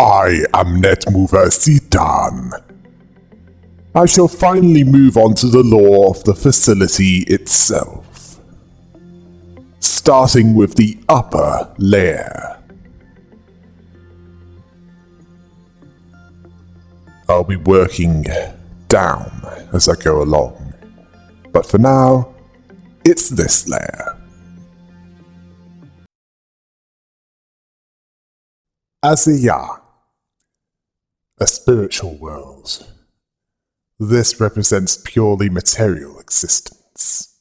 I am NetMoverSitan. I shall finally move on to the lore of the facility itself, starting with the upper layer. I'll be working down as I go along, but for now, it's this layer. Aziyah, a spiritual world. This represents purely material existence.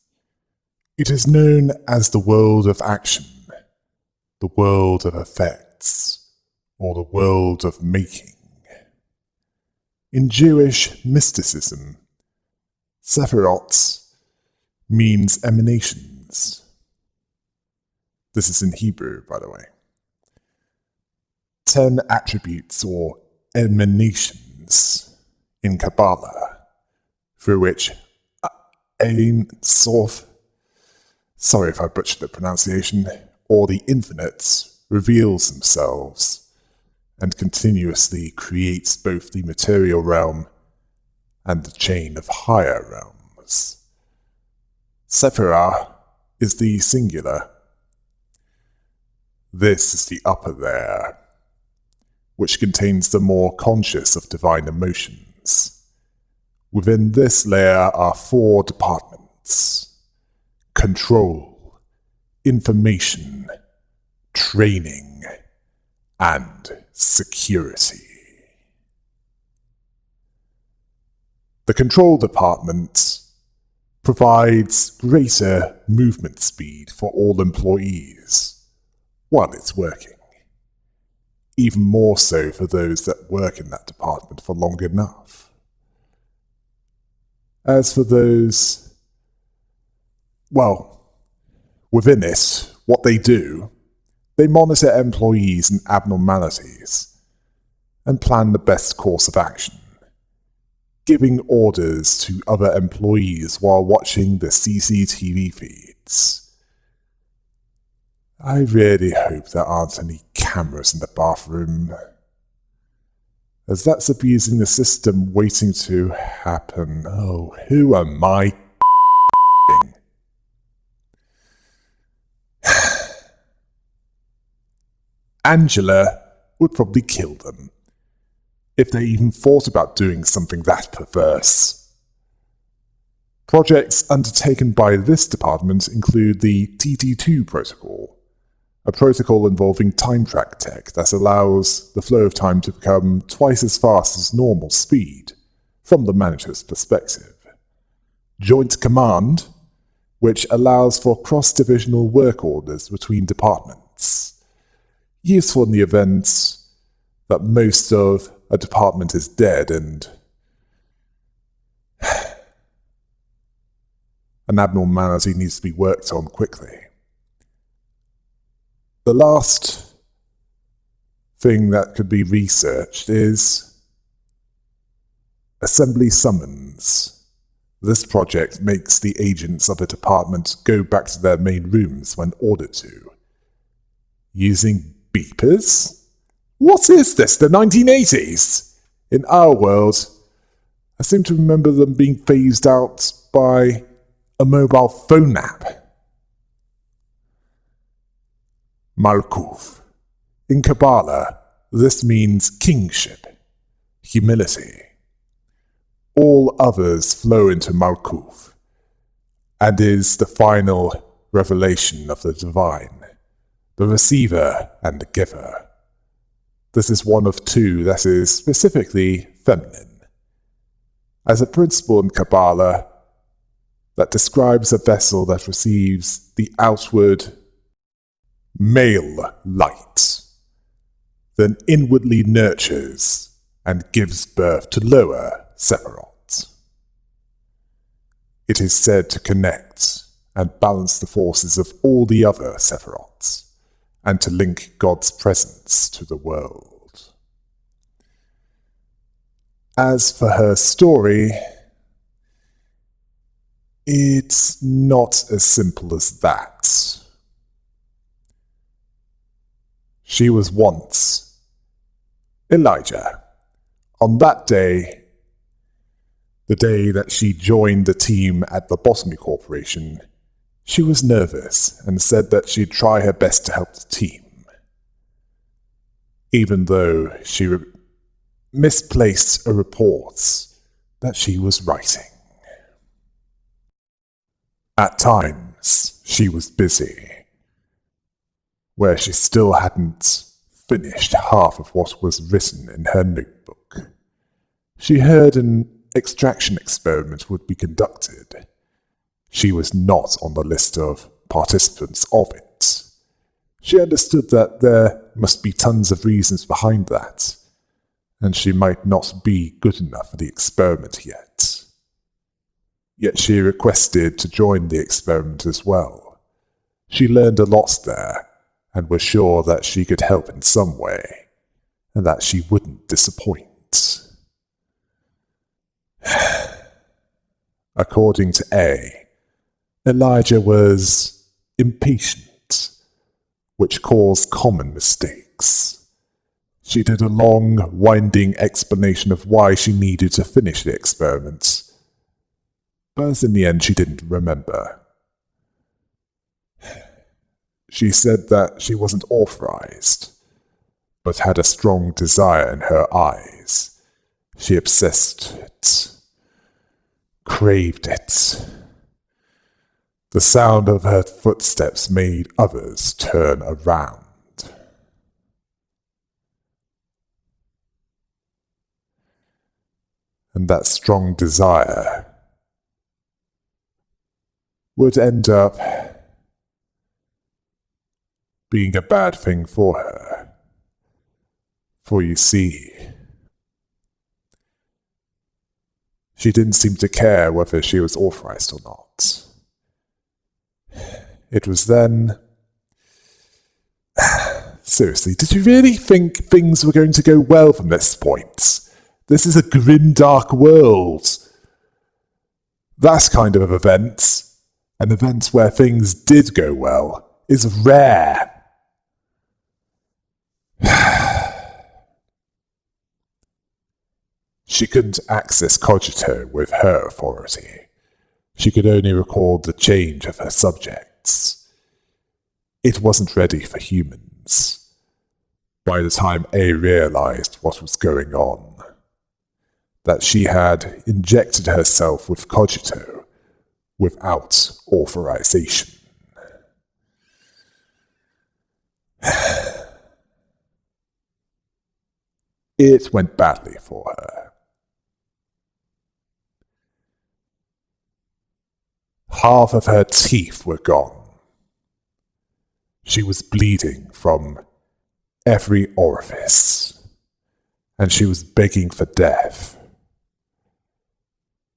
It is known as the world of action, the world of effects, or the world of making. In Jewish mysticism, Sephiroth means emanations. This is in Hebrew, by the way. 10 attributes or emanations in Kabbalah, through which Ein Sof, sorry if I butchered the pronunciation, or the infinite reveals themselves and continuously creates both the material realm and the chain of higher realms. Sephirah is the singular. This is the upper layer, which contains the more conscious of divine emotions. Within this layer are 4 departments: control, information, training, and security. The control department provides greater movement speed for all employees while it's working. Even more so for those that work in that department for long enough. As for those, well, within it, what they do, they monitor employees and abnormalities and plan the best course of action, giving orders to other employees while watching the CCTV feeds. I really hope there aren't any cameras in the bathroom, as that's abusing the system waiting to happen. Oh, who am I f***ing? Angela would probably kill them, if they even thought about doing something that perverse. Projects undertaken by this department include the TT2 protocol, a protocol involving time track tech that allows the flow of time to become twice as fast as normal speed, from the manager's perspective. Joint Command, which allows for cross-divisional work orders between departments, useful in the event that most of a department is dead and an abnormality needs to be worked on quickly. The last thing that could be researched is Assembly Summons. This project makes the agents of a department go back to their main rooms when ordered to. Using beepers? What is this, the 1980s? In our world, I seem to remember them being phased out by a mobile phone app. Malkuth. In Kabbalah, this means kingship, humility. All others flow into Malkuth, and is the final revelation of the divine, the receiver and the giver. This is one of 2 that is specifically feminine. As a principle in Kabbalah that describes a vessel that receives the outward male light, then inwardly nurtures and gives birth to lower Sephiroth. It is said to connect and balance the forces of all the other Sephiroths, and to link God's presence to the world. As for her story, it's not as simple as that. She was once Elijah. On that day, the day that she joined the team at Lobotomy Corporation, she was nervous and said that she'd try her best to help the team, even though she misplaced a report that she was writing. At times, she was busy, where she still hadn't finished half of what was written in her notebook. She heard an extraction experiment would be conducted. She was not on the list of participants of it. She understood that there must be tons of reasons behind that, and she might not be good enough for the experiment yet. Yet she requested to join the experiment as well. She learned a lot there, and was sure that she could help in some way, and that she wouldn't disappoint. According to A, Elijah was impatient, which caused common mistakes. She did a long, winding explanation of why she needed to finish the experiment, but in the end she didn't remember. She said that she wasn't authorized, but had a strong desire in her eyes. She obsessed it, craved it. The sound of her footsteps made others turn around. And that strong desire would end up being a bad thing for her. For you see, she didn't seem to care whether she was authorized or not. It was then... Seriously, did you really think things were going to go well from this point? This is a grim, dark world. That kind of event, an event where things did go well, is rare. She couldn't access Cogito with her authority. She could only record the change of her subjects. It wasn't ready for humans. By the time A realized what was going on, that she had injected herself with Cogito without authorization. It went badly for her. Half of her teeth were gone. She was bleeding from every orifice, and she was begging for death.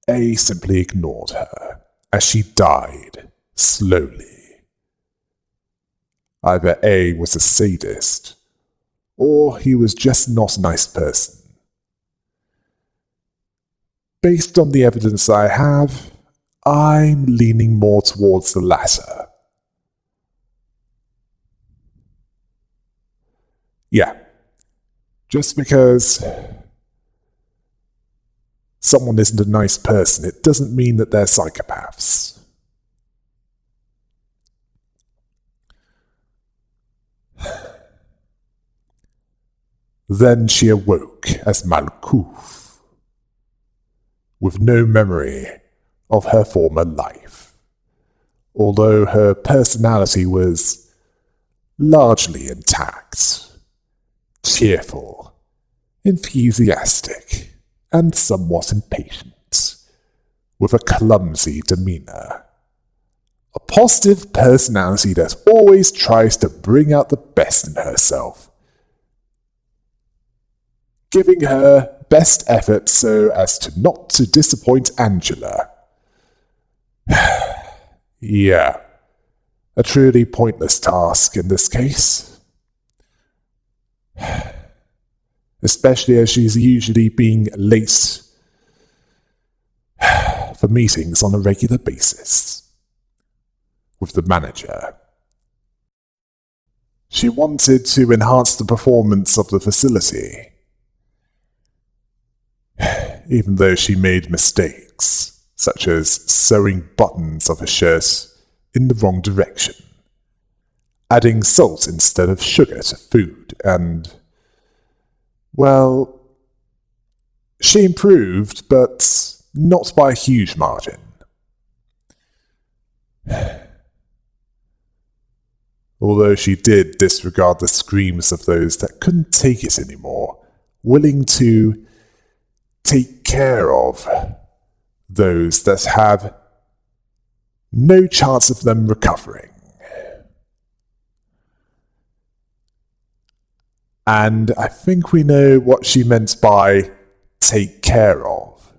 A simply ignored her as she died slowly. Either A was a sadist, or he was just not a nice person. Based on the evidence I have, I'm leaning more towards the latter. Yeah, just because someone isn't a nice person, it doesn't mean that they're psychopaths. Then she awoke as Malkuth, with no memory of her former life, although her personality was largely intact, cheerful, enthusiastic, and somewhat impatient, with a clumsy demeanor. A positive personality that always tries to bring out the best in herself, giving her best effort so as to not to disappoint Angela. Yeah, a truly pointless task in this case. Especially as she's usually being late for meetings on a regular basis with the manager. She wanted to enhance the performance of the facility, even though she made mistakes, such as sewing buttons of her shirt in the wrong direction, adding salt instead of sugar to food, and, well, she improved, but not by a huge margin. Although she did disregard the screams of those that couldn't take it anymore, willing to take care of those that have no chance of them recovering. And I think we know what she meant by take care of.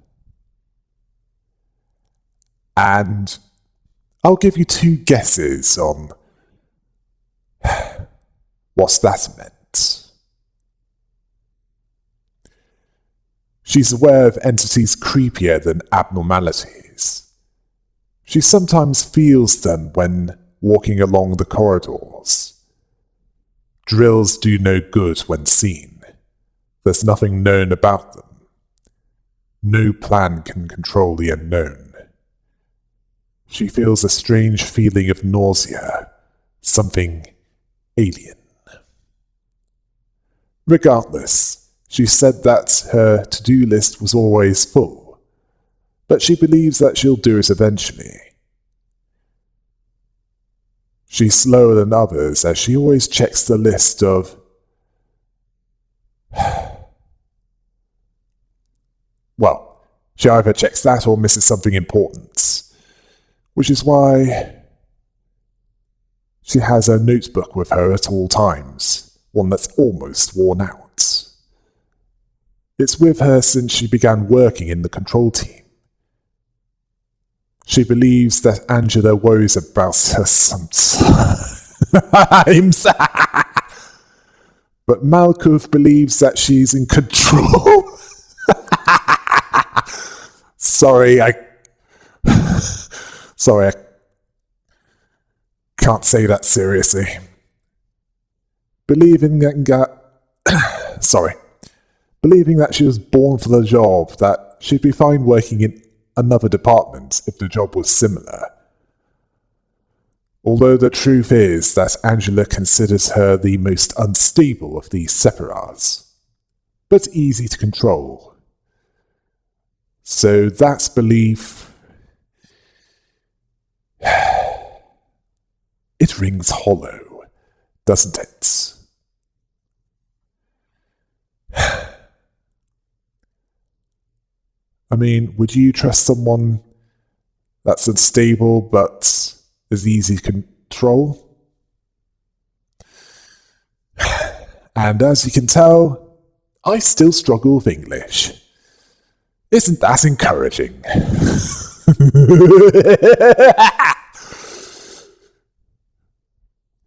And I'll give you 2 guesses on what that meant. She's aware of entities creepier than abnormalities. She sometimes feels them when walking along the corridors. Drills do no good when seen. There's nothing known about them. No plan can control the unknown. She feels a strange feeling of nausea, something alien. Regardless, she said that her to-do list was always full, but she believes that she'll do it eventually. She's slower than others as she always checks the list of well, she either checks that or misses something important, which is why she has her notebook with her at all times, one that's almost worn out. It's with her since she began working in the control team. She believes that Angela worries about her sometimes. But Malkuth believes that she's in control. Sorry, I can't say that seriously. Believing that she was born for the job, that she'd be fine working in another department if the job was similar. Although the truth is that Angela considers her the most unstable of these Separars, but easy to control. So that belief, it rings hollow, doesn't it? I mean, would you trust someone that's unstable but is easy to control? And as you can tell, I still struggle with English. Isn't that encouraging?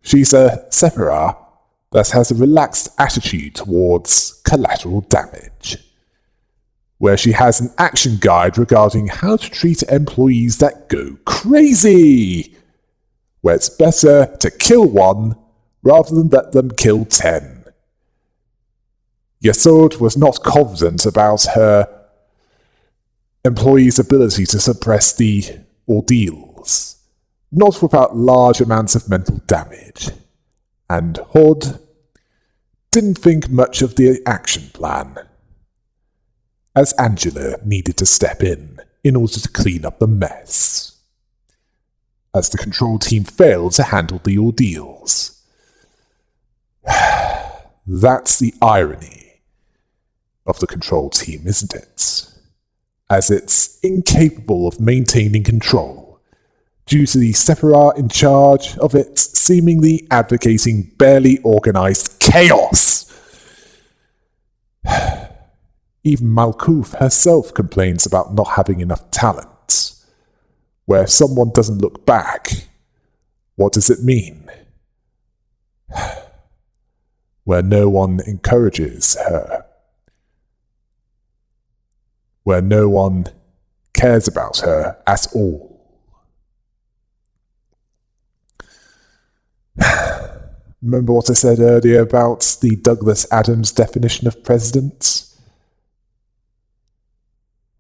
She's a Separar that has a relaxed attitude towards collateral damage, where she has an action guide regarding how to treat employees that go crazy, where it's better to kill one rather than let them kill 10. Yesod was not confident about her employees' ability to suppress the ordeals, not without large amounts of mental damage, and Hod didn't think much of the action plan, as Angela needed to step in order to clean up the mess, as the control team failed to handle the ordeals. That's the irony of the control team, isn't it? As it's incapable of maintaining control, due to the Separar in charge of it seemingly advocating barely organized chaos. Even Malkuth herself complains about not having enough talent. Where if someone doesn't look back, what does it mean? Where no one encourages her. Where no one cares about her at all. Remember what I said earlier about the Douglas Adams definition of president?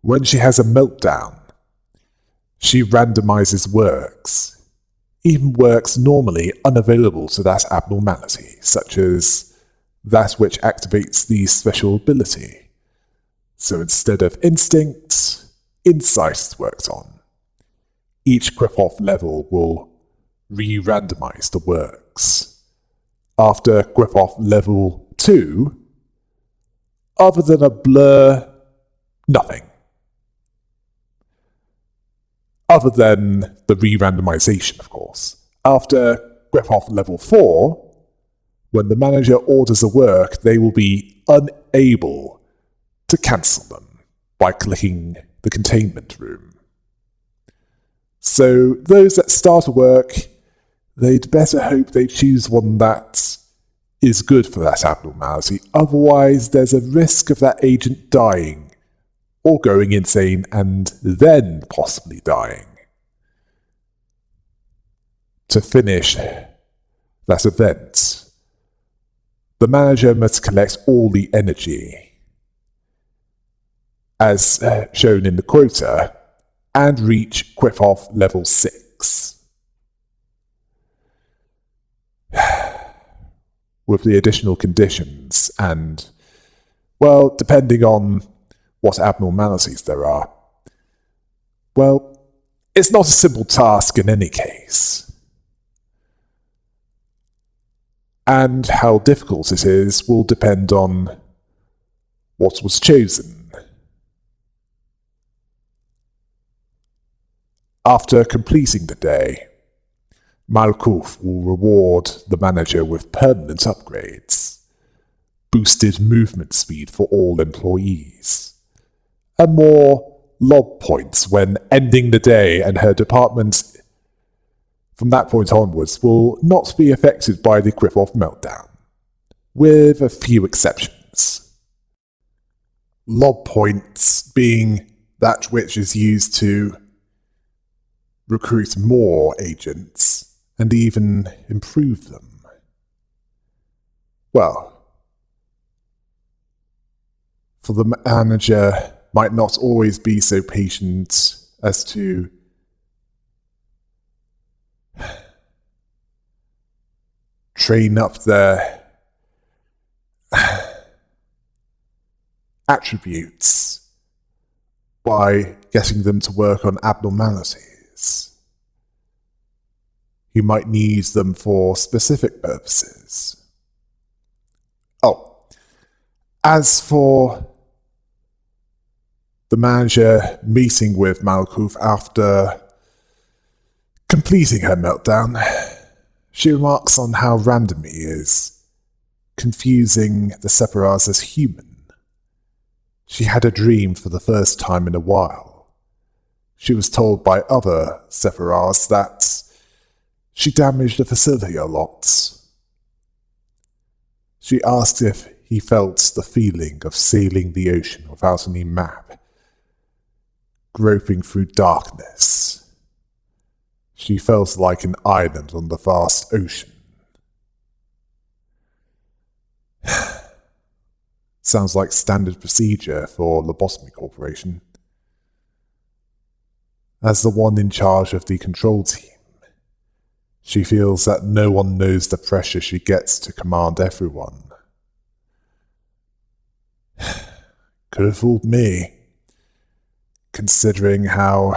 When she has a meltdown, she randomizes works, even works normally unavailable to that abnormality, such as that which activates the special ability. So instead of instinct, insight is worked on. Each grip-off level will re-randomize the works. After grip-off level 2, other than a blur, nothing. Other than the re-randomization, of course. After grip-off level 4, when the manager orders a work, they will be unable to cancel them by clicking the containment room. So those that start a work, they'd better hope they choose one that is good for that abnormality. Otherwise, there's a risk of that agent dying or going insane and then possibly dying. To finish that event, the manager must collect all the energy, as shown in the quota, and reach grip-off level 6. With the additional conditions and, well, depending on what abnormalities there are. Well, it's not a simple task in any case. And how difficult it is will depend on what was chosen. After completing the day, Malkuth will reward the manager with permanent upgrades, boosted movement speed for all employees, and more lob points when ending the day, and her department from that point onwards will not be affected by the grip-off meltdown, with a few exceptions. Lob points being that which is used to recruit more agents and even improve them. Well, for the manager might not always be so patient as to train up their attributes by getting them to work on abnormalities. You might need them for specific purposes. Oh, as for the manager meeting with Malkuth after completing her meltdown, she remarks on how random he is, confusing the Separars as human. She had a dream for the first time in a while. She was told by other Separars that she damaged the facility a lot. She asked if he felt the feeling of sailing the ocean without any map, groping through darkness. She felt like an island on the vast ocean. Sounds like standard procedure for Lobotomy Corporation. As the one in charge of the control team, she feels that no one knows the pressure she gets to command everyone. Could have fooled me, considering how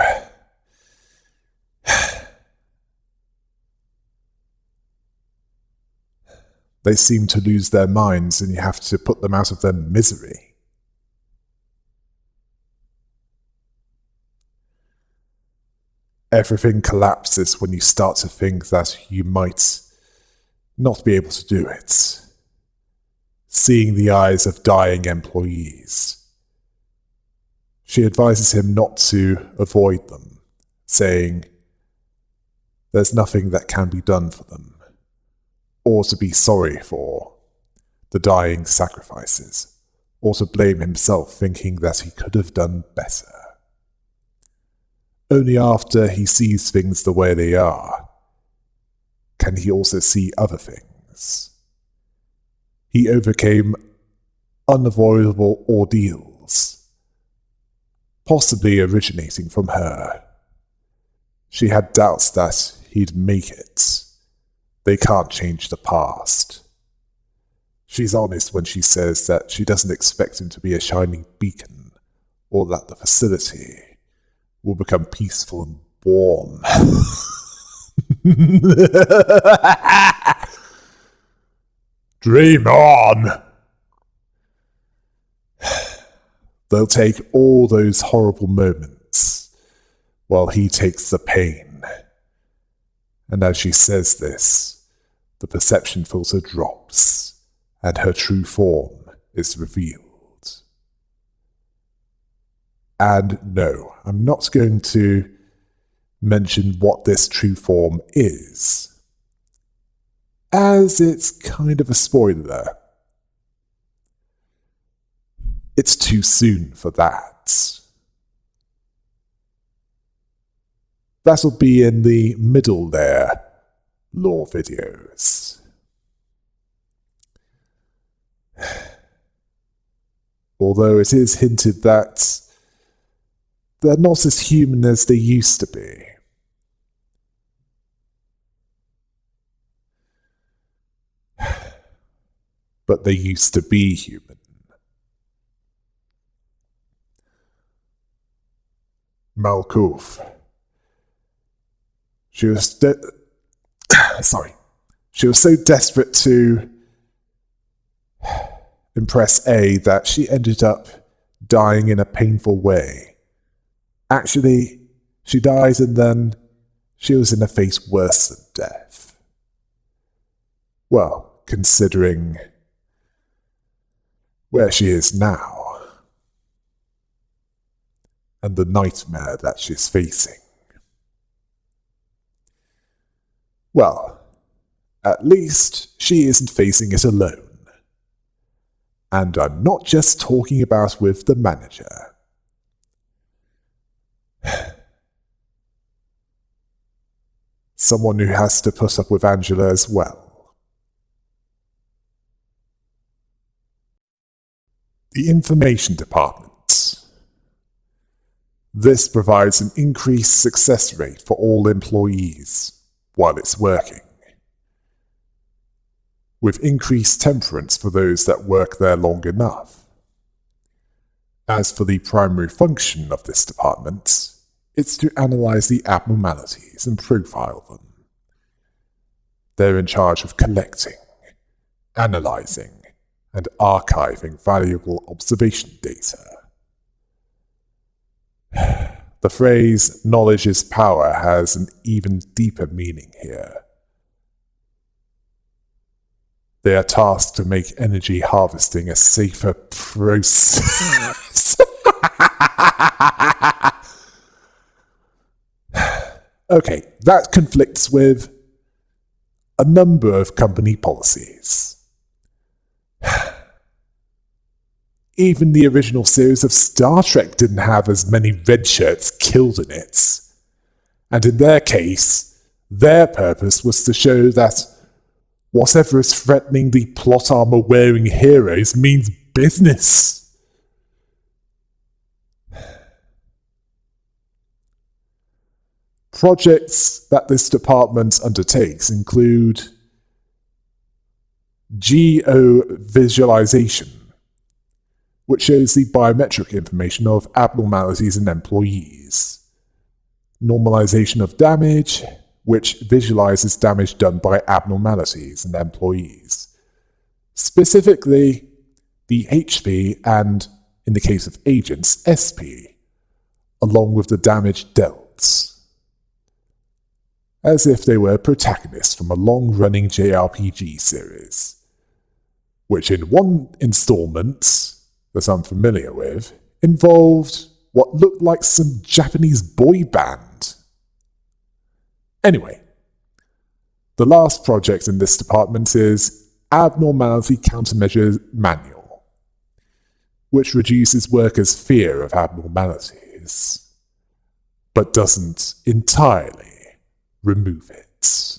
they seem to lose their minds and you have to put them out of their misery. Everything collapses when you start to think that you might not be able to do it. Seeing the eyes of dying employees. She advises him not to avoid them, saying there's nothing that can be done for them, or to be sorry for the dying sacrifices, or to blame himself thinking that he could have done better. Only after he sees things the way they are can he also see other things. He overcame unavoidable ordeals, possibly originating from her. She had doubts that he'd make it. They can't change the past. She's honest when she says that she doesn't expect him to be a shining beacon, or that the facility will become peaceful and warm. Dream on! They'll take all those horrible moments while he takes the pain. And as she says this, the perception filter drops and her true form is revealed. And no, I'm not going to mention what this true form is, as it's kind of a spoiler. It's too soon for that. That'll be in the middle there, lore videos. Although it is hinted that they're not as human as they used to be. But they used to be human. Malkuth. She was She was so desperate to impress A that she ended up dying in a painful way. Actually, she died and then she was in a fate worse than death. Well, considering where she is now, and the nightmare that she's facing. Well, at least she isn't facing it alone. And I'm not just talking about with the manager. Someone who has to put up with Angela as well. The information department. This provides an increased success rate for all employees while it's working, with increased temperance for those that work there long enough. As for the primary function of this department, it's to analyze the abnormalities and profile them. They're in charge of collecting, analyzing, and archiving valuable observation data. The phrase, knowledge is power, has an even deeper meaning here. They are tasked to make energy harvesting a safer process. Okay, that conflicts with a number of company policies. Even the original series of Star Trek didn't have as many red shirts killed in it. And in their case, their purpose was to show that whatever is threatening the plot armor-wearing heroes means business. Projects that this department undertakes include geovisualization, which shows the biometric information of abnormalities in employees. Normalization of damage, which visualizes damage done by abnormalities in employees. Specifically, the HP and, in the case of agents, SP, along with the damage dealt. As if they were protagonists from a long-running JRPG series, which in one installment that I'm familiar with, involved what looked like some Japanese boy band. Anyway, the last project in this department is Abnormality Countermeasure Manual, which reduces workers' fear of abnormalities, but doesn't entirely remove it.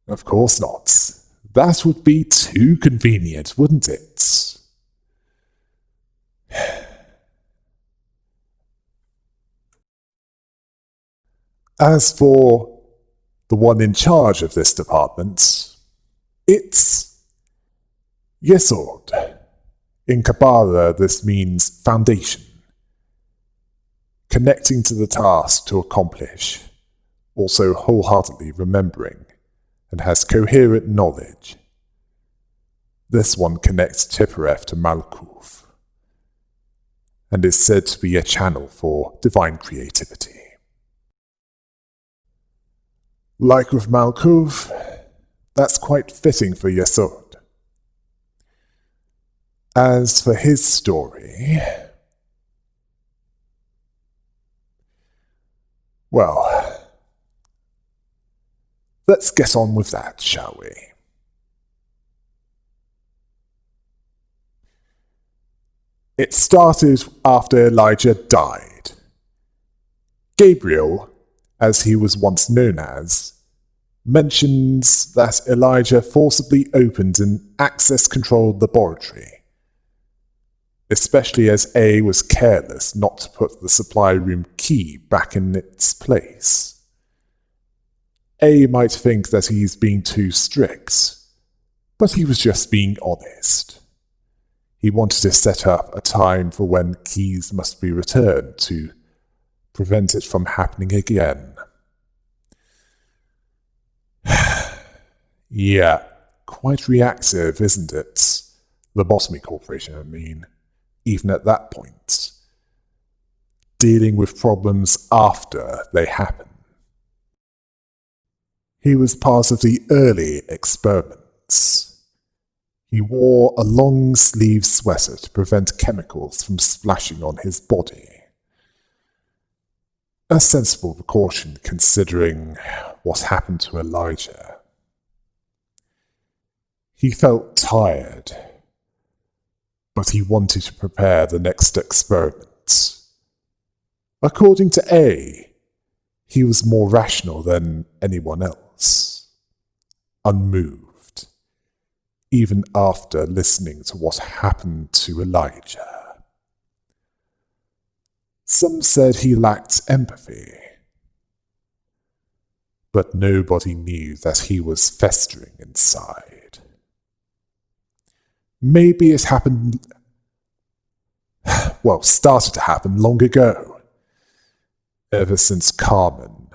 Of course not. That would be too convenient, wouldn't it? As for the one in charge of this department, it's Yesod. In Kabbalah, this means foundation, connecting to the task to accomplish, also wholeheartedly remembering, and has coherent knowledge. This one connects Tiphareth to Malkuth, and is said to be a channel for divine creativity. Like with Malkuth, that's quite fitting for Yesod. As for his story, well, let's get on with that, shall we? It started after Elijah died. Gabriel, as he was once known as, mentions that Elijah forcibly opened an access-controlled laboratory, especially as A was careless not to put the supply room key back in its place. A might think that he's being too strict, but he was just being honest. He wanted to set up a time for when keys must be returned to prevent it from happening again. Yeah, quite reactive, isn't it? Lobotomy Corporation, I mean, even at that point. Dealing with problems after they happen. He was part of the early experiments. He wore a long-sleeved sweater to prevent chemicals from splashing on his body. A sensible precaution considering what happened to Elijah. He felt tired, but he wanted to prepare the next experiment. According to A, he was more rational than anyone else, unmoved, even after listening to what happened to Elijah. Some said he lacked empathy, but nobody knew that he was festering inside. Maybe it happened, started to happen long ago, ever since Carmen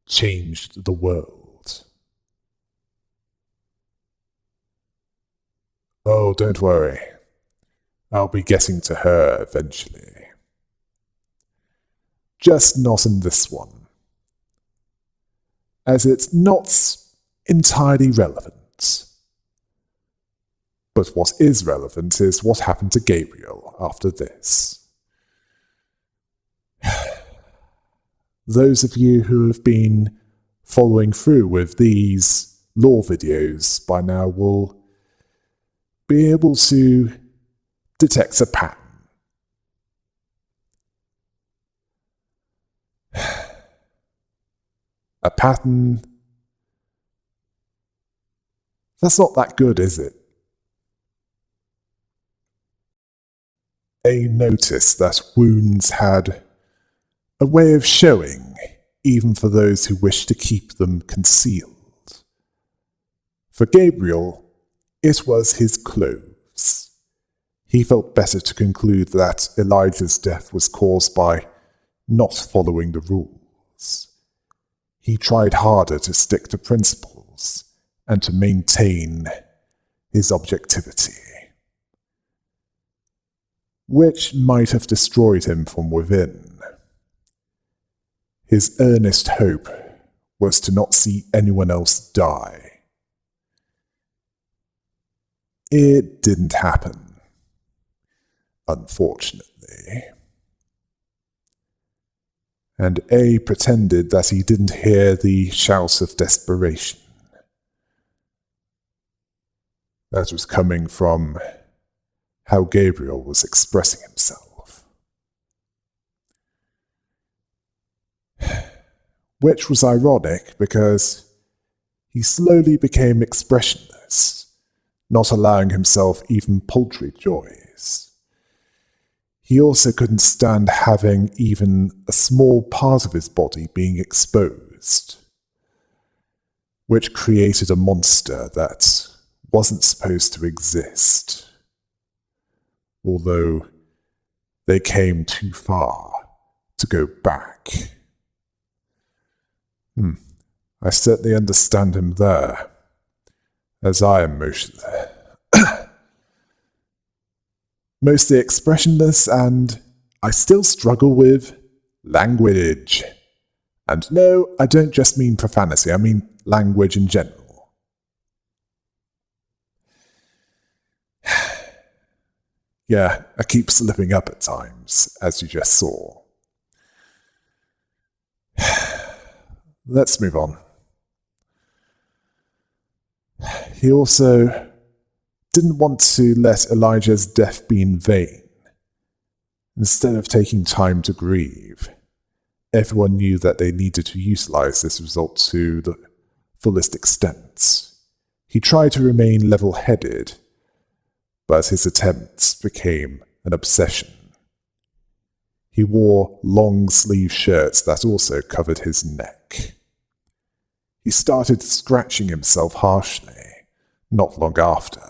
changed the world. Oh, don't worry. I'll be getting to her eventually. Just not in this one, as it's not entirely relevant. But what is relevant is what happened to Gabriel after this. Those of you who have been following through with these lore videos by now will be able to detect a pattern. A pattern that's not that good, is it? A noticed that wounds had a way of showing, even for those who wish to keep them concealed. For Gabriel, it was his clothes. He felt better to conclude that Elijah's death was caused by not following the rules. He tried harder to stick to principles and to maintain his objectivity, which might have destroyed him from within. His earnest hope was to not see anyone else die. It didn't happen, unfortunately. And A pretended that he didn't hear the shouts of desperation that was coming from how Gabriel was expressing himself. Which was ironic because he slowly became expressionless, not allowing himself even paltry joys. He also couldn't stand having even a small part of his body being exposed, which created a monster that wasn't supposed to exist, although they came too far to go back. I certainly understand him there, as I am mostly expressionless, and I still struggle with language. And no, I don't just mean profanity, I mean language in general. Yeah, I keep slipping up at times, as you just saw. Let's move on. He also didn't want to let Elijah's death be in vain. Instead of taking time to grieve, everyone knew that they needed to utilize this result to the fullest extent. He tried to remain level-headed, but his attempts became an obsession. He wore long-sleeve shirts that also covered his neck. He started scratching himself harshly, not long after.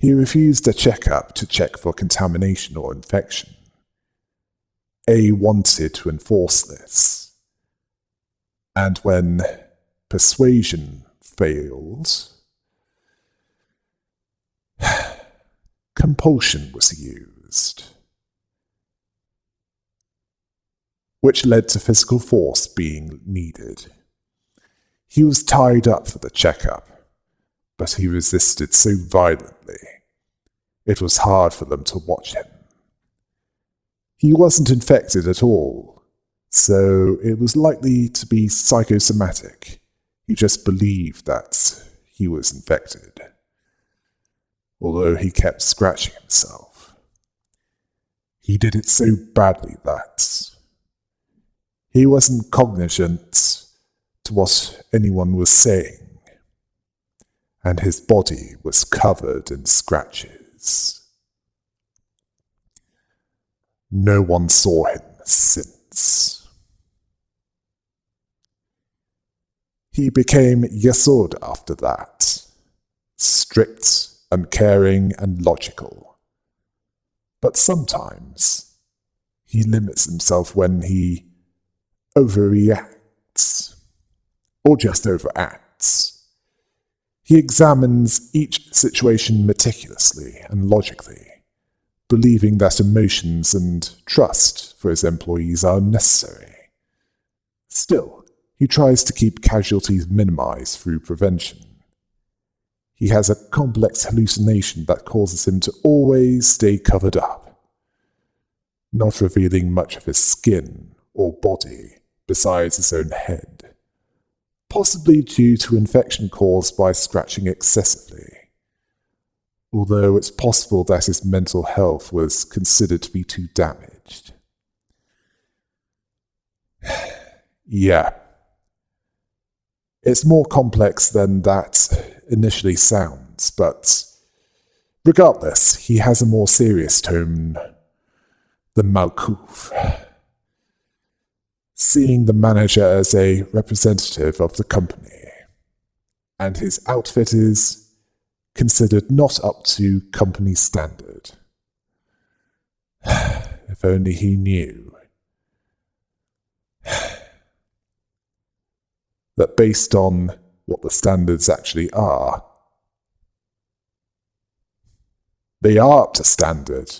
He refused a checkup to check for contamination or infection. A wanted to enforce this, and when persuasion failed, compulsion was used, which led to physical force being needed. He was tied up for the checkup, but he resisted so violently, it was hard for them to watch him. He wasn't infected at all, so it was likely to be psychosomatic. He just believed that he was infected, although he kept scratching himself. He did it so badly that he wasn't cognizant to what anyone was saying, and his body was covered in scratches. No one saw him since. He became Yesod after that, strict, uncaring, and logical. But sometimes he limits himself when he overreacts, or just overacts. He examines each situation meticulously and logically, believing that emotions and trust for his employees are necessary. Still, he tries to keep casualties minimized through prevention. He has a complex hallucination that causes him to always stay covered up, not revealing much of his skin or body besides his own head, possibly due to infection caused by scratching excessively, although it's possible that his mental health was considered to be too damaged. Yeah. It's more complex than that initially sounds, but regardless, he has a more serious tone than Malkuth. Seeing the manager as a representative of the company, and his outfit is considered not up to company standard. If only he knew that based on what the standards actually are, they are up to standard.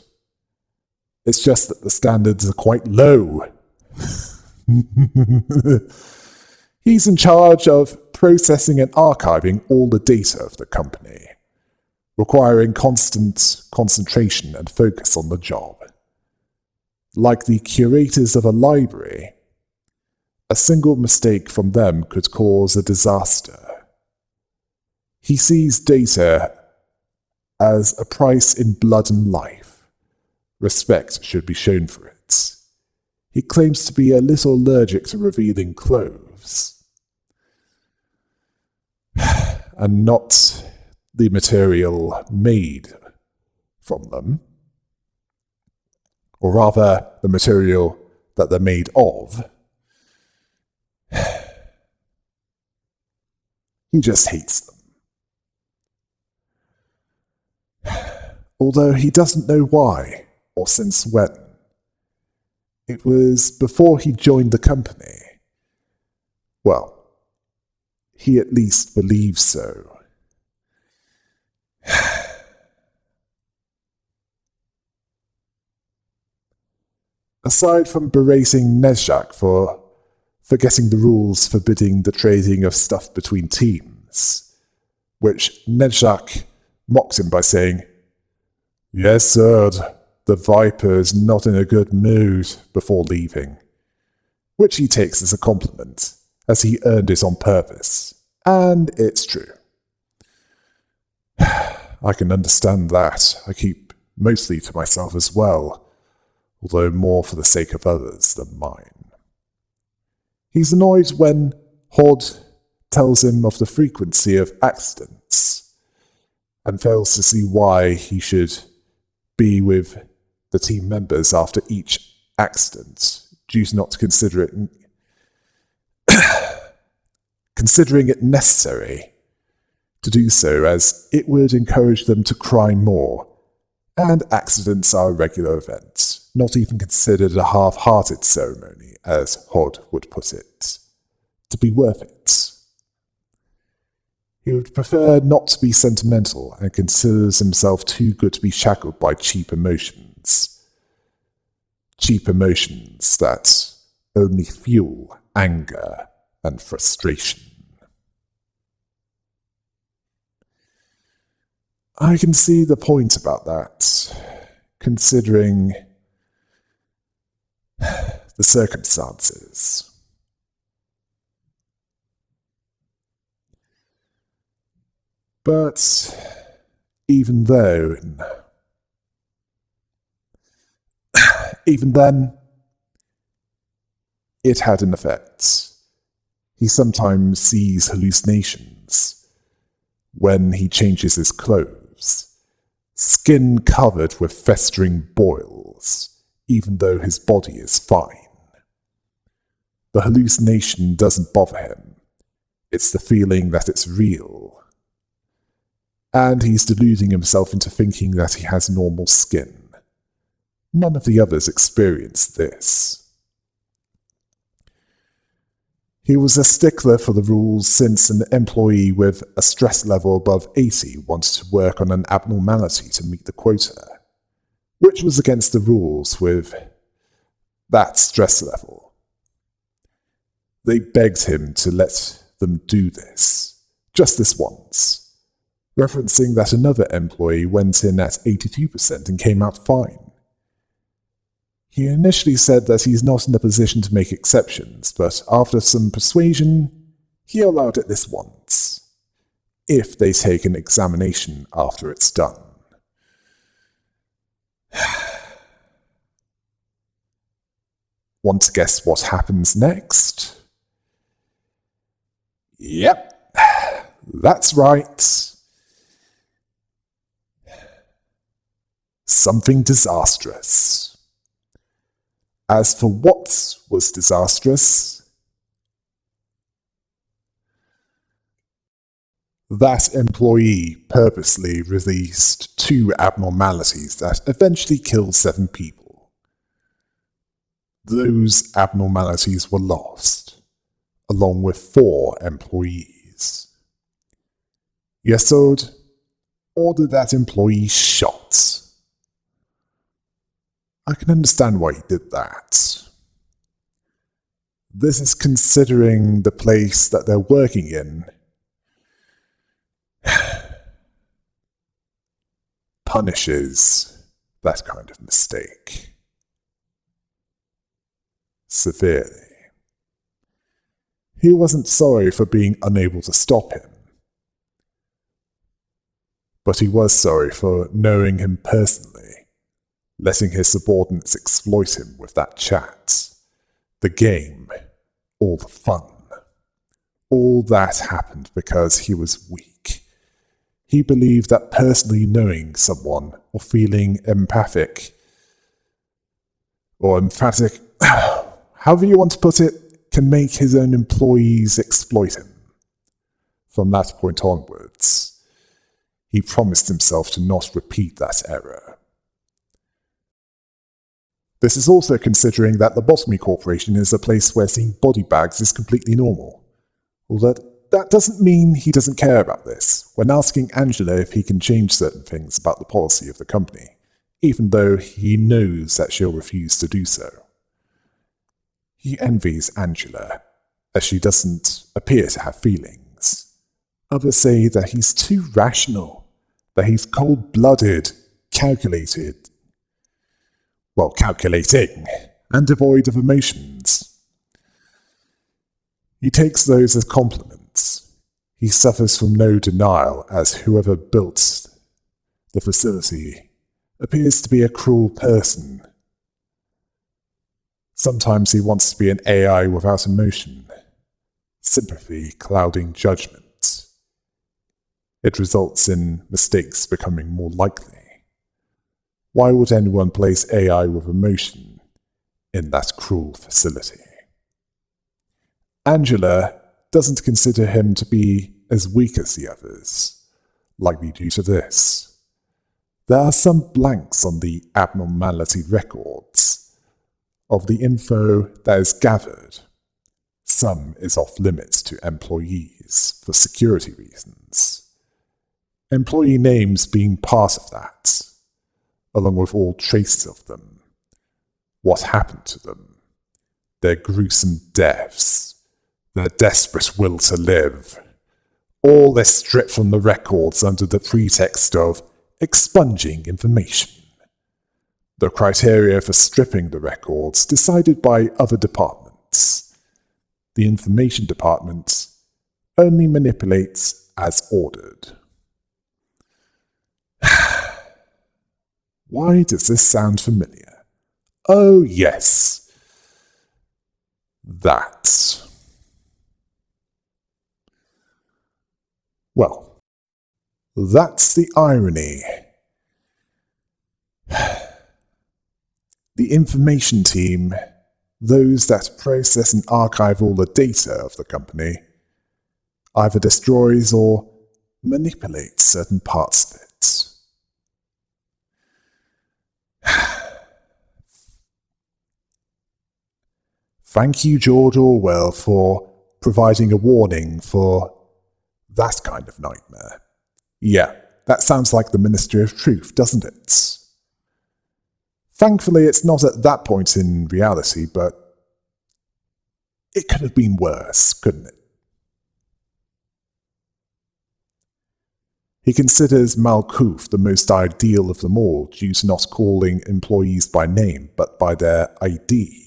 It's just that the standards are quite low. He's in charge of processing and archiving all the data of the company, requiring constant concentration and focus on the job. Like the curators of a library, a single mistake from them could cause a disaster. He sees data as a price in blood and life. Respect should be shown for it. He claims to be a little allergic to revealing clothes, and not the material made from them. or rather the material that they're made of, he just hates them. Although he doesn't know why or since when. It was before he joined the company. Well, he at least believes so. Aside from berating Nezhak for forgetting the rules forbidding the trading of stuff between teams, which Nezhak mocks him by saying, "Yesod, the Viper is not in a good mood," before leaving, which he takes as a compliment, as he earned it on purpose, and it's true. I can understand that. I keep mostly to myself as well, although more for the sake of others than mine. He's annoyed when Hod tells him of the frequency of accidents, and fails to see why he should be with the team members after each accident, due to not considering it necessary to do so, as it would encourage them to cry more, and accidents are a regular event, not even considered a half-hearted ceremony, as Hod would put it, to be worth it. He would prefer not to be sentimental and considers himself too good to be shackled by cheap emotions. Cheap emotions that only fuel anger and frustration. I can see the point about that, considering the circumstances. But even then, it had an effect. He sometimes sees hallucinations when he changes his clothes, skin covered with festering boils, even though his body is fine. The hallucination doesn't bother him. It's the feeling that it's real. And he's deluding himself into thinking that he has normal skin. None of the others experienced this. He was a stickler for the rules since an employee with a stress level above 80 wanted to work on an abnormality to meet the quota, which was against the rules with that stress level. They begged him to let them do this, just this once, referencing that another employee went in at 82% and came out fine. He initially said that he's not in a position to make exceptions, but after some persuasion, he allowed it this once, if they take an examination after it's done. Want to guess what happens next? Yep, that's right. Something disastrous. As for what was disastrous, that employee purposely released 2 abnormalities that eventually killed 7 people. Those abnormalities were lost, along with 4 employees. Yesod ordered that employee shot. I can understand why he did that. This is considering the place that they're working in punishes that kind of mistake severely. He wasn't sorry for being unable to stop him, but he was sorry for knowing him personally, letting his subordinates exploit him with that chat, the game, all the fun. All that happened because he was weak. He believed that personally knowing someone or feeling empathic or emphatic, however you want to put it, can make his own employees exploit him. From that point onwards, he promised himself to not repeat that error. This is also considering that Lobotomy Corporation is a place where seeing body bags is completely normal. Although that doesn't mean he doesn't care about this when asking Angela if he can change certain things about the policy of the company, even though he knows that she'll refuse to do so. He envies Angela, as she doesn't appear to have feelings. Others say that he's too rational, that he's cold-blooded, calculating, and devoid of emotions. He takes those as compliments. He suffers from no denial, as whoever built the facility appears to be a cruel person. Sometimes he wants to be an AI without emotion, sympathy clouding judgment. It results in mistakes becoming more likely. Why would anyone place AI with emotion in that cruel facility? Angela doesn't consider him to be as weak as the others, likely due to this. There are some blanks on the abnormality records of the info that is gathered. Some is off limits to employees for security reasons. Employee names being part of that, along with all traces of them, what happened to them, their gruesome deaths, their desperate will to live. All this stripped from the records under the pretext of expunging information. The criteria for stripping the records decided by other departments. The information department only manipulates as ordered. Why does this sound familiar? Oh yes, that. Well, that's the irony. The information team, those that process and archive all the data of the company, either destroys or manipulates certain parts of it. Thank you, George Orwell, for providing a warning for that kind of nightmare. Yeah, that sounds like the Ministry of Truth, doesn't it? Thankfully, it's not at that point in reality, but it could have been worse, couldn't it? He considers Malkuth the most ideal of them all due to not calling employees by name, but by their ID.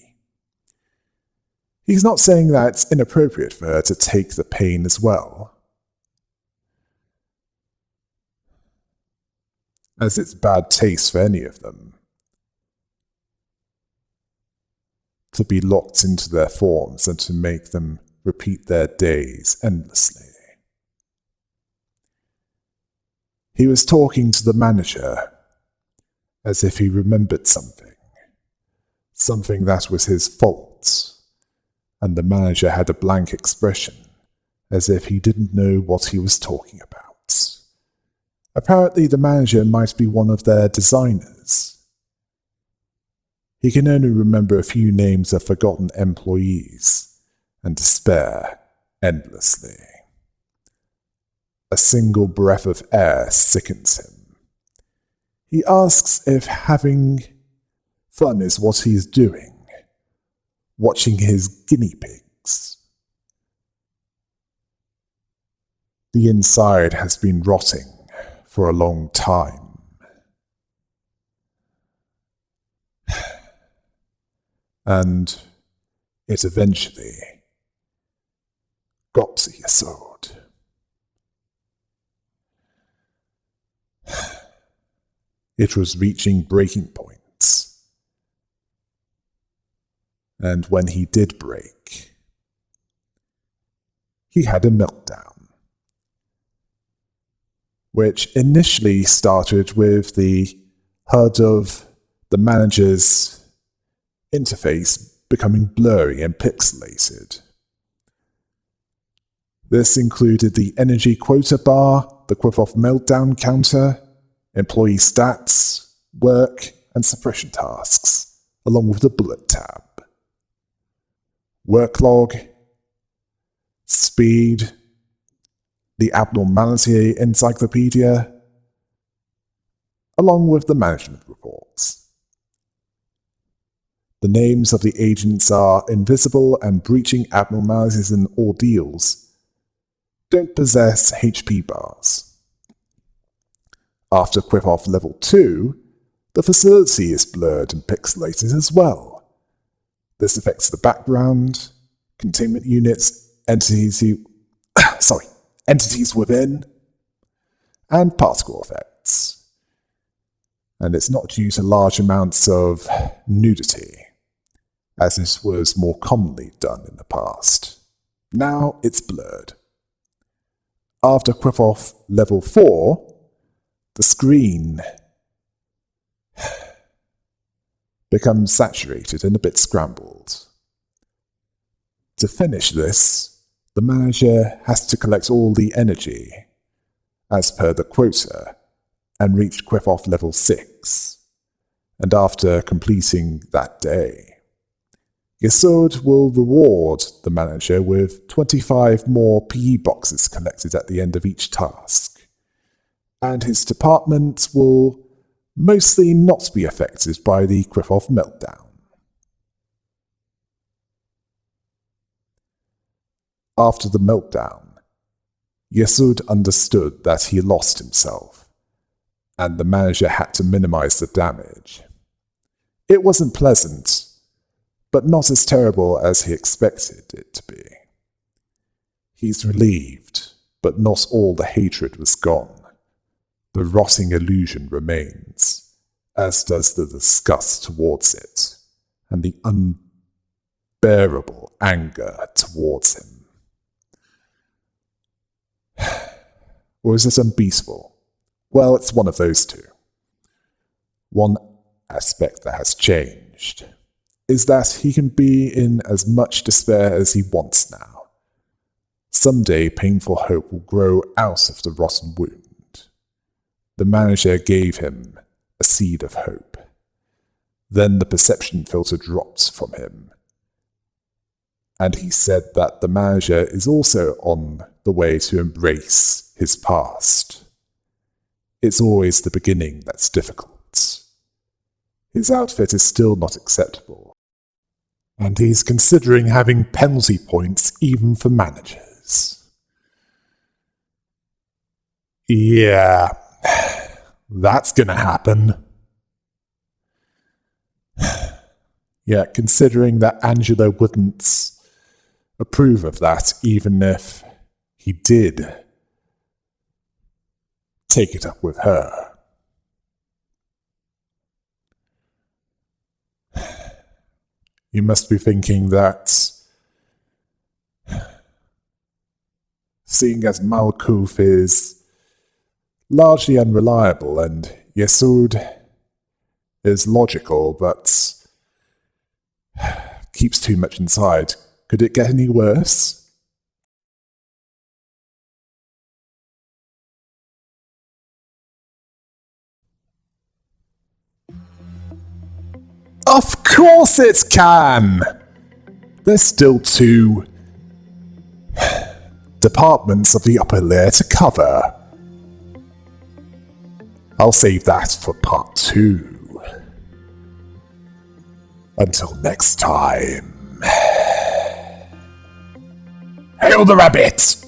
He's not saying that it's inappropriate for her to take the pain as well, as it's bad taste for any of them to be locked into their forms and to make them repeat their days endlessly. He was talking to the manager as if he remembered something that was his fault, and the manager had a blank expression, as if he didn't know what he was talking about. Apparently the manager might be one of their designers. He can only remember a few names of forgotten employees, and despair endlessly. A single breath of air sickens him. He asks if having fun is what he's doing, watching his guinea pigs. The inside has been rotting for a long time. And it eventually got to Yesod. It was reaching breaking points. And when he did break, he had a meltdown, which initially started with the HUD of the manager's interface becoming blurry and pixelated. This included the energy quota bar, the Quiff-Off meltdown counter, employee stats, work, and suppression tasks, along with the bullet tab. Work log, speed, the abnormality encyclopedia, along with the management reports. The names of the agents are invisible, and breaching abnormalities and ordeals don't possess HP bars. After Quiff-Off Level 2, the facility is blurred and pixelated as well. This affects the background, containment units, entities within, and particle effects. And it's not due to large amounts of nudity, as this was more commonly done in the past. Now it's blurred. After Quiff-Off Level 4, the screen becomes saturated and a bit scrambled. To finish this, the manager has to collect all the energy, as per the quota, and reach Quiff-Off Level 6. And after completing that day, Yesod will reward the manager with 25 more PE boxes collected at the end of each task, and his department will mostly not be affected by the Quiff-Off meltdown. After the meltdown, Yesod understood that he lost himself, and the manager had to minimize the damage. It wasn't pleasant, but not as terrible as he expected it to be. He's relieved, but not all the hatred was gone. The rotting illusion remains, as does the disgust towards it, and the unbearable anger towards him. Or is it unbeatable? Well, it's one of those two. One aspect that has changed is that he can be in as much despair as he wants now. Someday painful hope will grow out of the rotten wound. The manager gave him a seed of hope. Then the perception filter dropped from him, and he said that the manager is also on the way to embrace his past. It's always the beginning that's difficult. His outfit is still not acceptable, and he's considering having penalty points even for managers. Yeah, that's gonna happen. Yeah, considering that Angela wouldn't approve of that even if he did take it up with her. You must be thinking that, seeing as Malkuth is largely unreliable and Yesod is logical but keeps too much inside, could it get any worse? Of course it can! There's still 2 departments of the upper layer to cover. I'll save that for part 2. Until next time. Hail the rabbit!